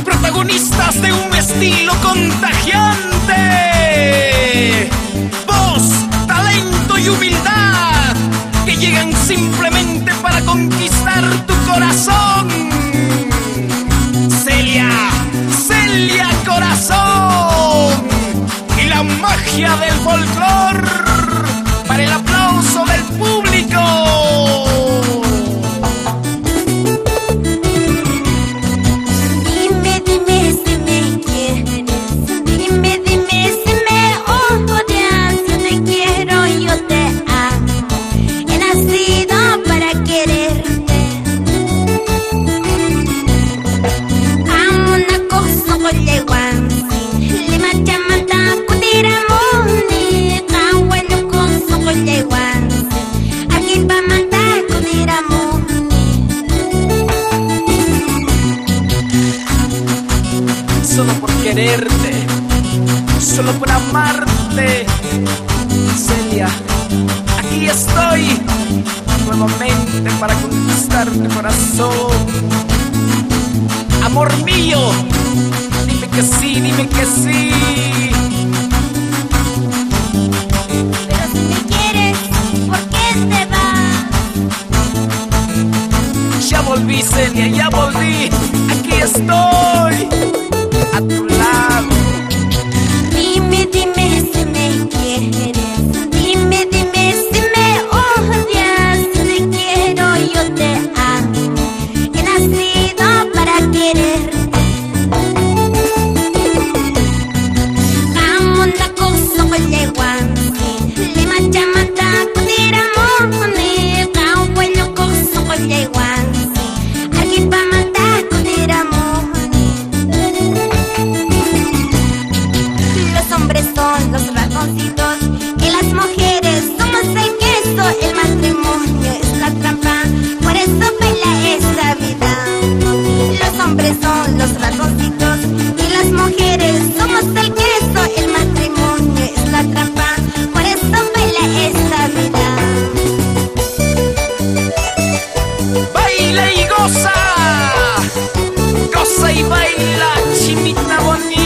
Protagonistas de un estilo contagiante, voz, talento y humildad que llegan simplemente para conquistar tu corazón. Celia, Celia Corazón, y la magia del folclor para el aplauso del público. Solo por quererte, solo por amarte, Celia, aquí estoy nuevamente para conquistar tu corazón. Amor mío, dime que sí, dime que sí. Pero si me quieres, ¿por qué te vas? Ya volví, Celia, ya volví, aquí estoy a tu lado. Dime, dime si me quieres. Dime, dime si me odias. Te quiero, yo te amo. He nacido para quererte. Amo una cosa con leguansi. Le machamata kudiramoni. Kawelo cosa con leguansi. Alguien va a matar kudiramoni. Los hombres son los ratoncitos y las mujeres somos el queso. El matrimonio es la trampa, por eso baila esta vida. Los hombres son los ratoncitos y las mujeres somos el queso. El matrimonio es la trampa, por eso baila esta vida. Baila y goza, goza y baila, chinita bonita.